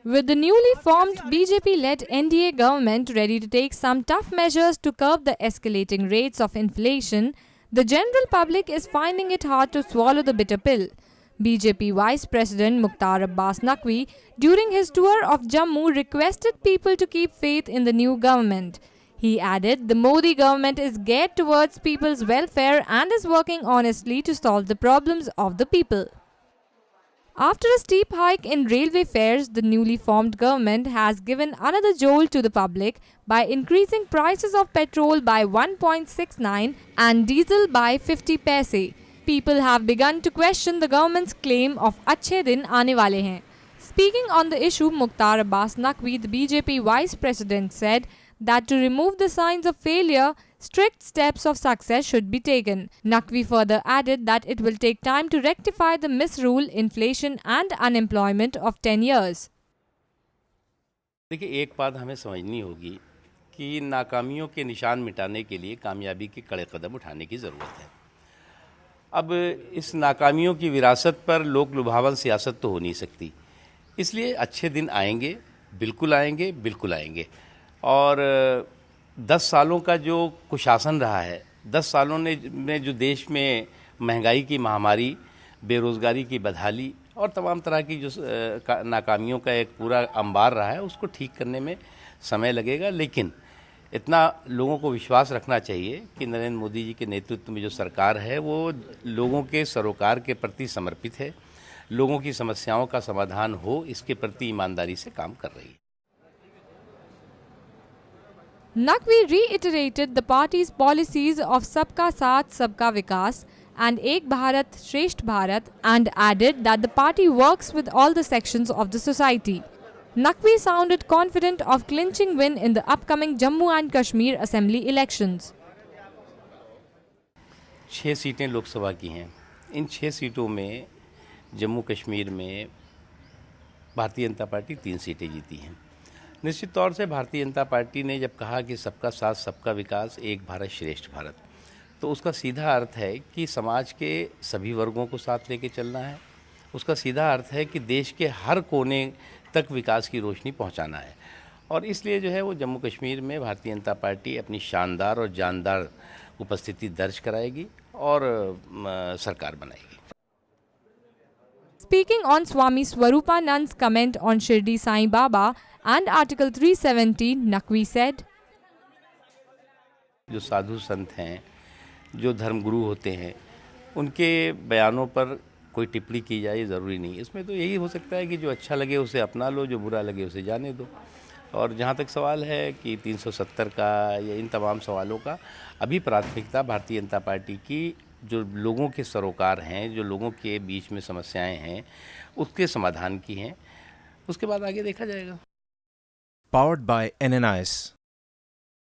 With the newly formed BJP-led NDA government ready to take some tough measures to curb the escalating rates of inflation, the general public is finding it hard to swallow the bitter pill. BJP Vice President Mukhtar Abbas Naqvi, during his tour of Jammu, requested people to keep faith in the new government. He added the Modi government is geared towards people's welfare and is working honestly to solve the problems of the people. After a steep hike in railway fares, the newly formed government has given another jolt to the public by increasing prices of petrol by 1.69 and diesel by 50 paise. People have begun to question the government's claim of "Achhe din aane wale hain." Speaking on the issue, Mukhtar Abbas Naqvi, the BJP vice president, said that to remove the signs of failure, strict steps of success should be taken. Naqvi further added that it will take time to rectify the misrule, inflation and unemployment of 10 years. देखिए, एक बात हमें समझनी होगी कि नाकामियों के निशान मिटाने के लिए कामयाबी के कड़े कदम उठाने की ज़रूरत है। अब इस नाकामियों की विरासत पर लोक लुभावन सियासत तो हो नहीं सकती, इसलिए अच्छे दिन आएंगे, बिल्कुल आएंगे, बिल्कुल आएंगे। और 10 सालों का जो कुशासन रहा है, 10 सालों ने जो देश में महंगाई की महामारी, बेरोज़गारी की बदहाली और तमाम तरह की जो नाकामियों का एक पूरा अंबार रहा है, उसको ठीक करने में समय लगेगा। लेकिन इतना लोगों को विश्वास रखना चाहिए कि नरेंद्र मोदी जी के नेतृत्व में जो सरकार है वो लोगों के सरोकार के प्रति समर्पित है, लोगों की समस्याओं का समाधान हो, इसके प्रति ईमानदारी से काम कर रही है। Naqvi reiterated the party's policies of Sabka Saath, Sabka Vikas and Ek Bharat, Shresht Bharat and added that the party works with all the sections of the society. Naqvi sounded confident of clinching win in the upcoming Jammu and Kashmir Assembly elections. 6 सीटें लोकसभा की हैं। इन 6 सीटों में जम्मू कश्मीर में Bharatiya Janata party 3 सीटें जीती हैं। निश्चित तौर से भारतीय जनता पार्टी ने जब कहा कि सबका साथ सबका विकास, एक भारत श्रेष्ठ भारत, तो उसका सीधा अर्थ है कि समाज के सभी वर्गों को साथ लेके चलना है। उसका सीधा अर्थ है कि देश के हर कोने तक विकास की रोशनी पहुंचाना है। और इसलिए जो है वो जम्मू कश्मीर में भारतीय जनता पार्टी अपनी शानदार और जानदार उपस्थिति दर्ज कराएगी और सरकार बनाएगी। Speaking on Swami Swarupanand's comment on Shirdi Sai Baba and Article 370, Naqvi said, जो साधु संत हैं, जो धर्मगुरु होते हैं, उनके बयानों पर कोई टिप्पणी की जाए ज़रूरी नहीं। इसमें तो यही हो सकता है कि जो अच्छा लगे उसे अपना लो, जो बुरा लगे उसे जाने दो। और जहाँ तक सवाल है कि 370 का या इन तमाम सवालों का, अभी प्राथमिकता भारतीय जनता पार्टी की जो लोगों के सरोकार हैं, जो लोगों के बीच में समस्याएं हैं, उसके समाधान की हैं। उसके बाद आगे देखा जाएगा। Powered by NNIS.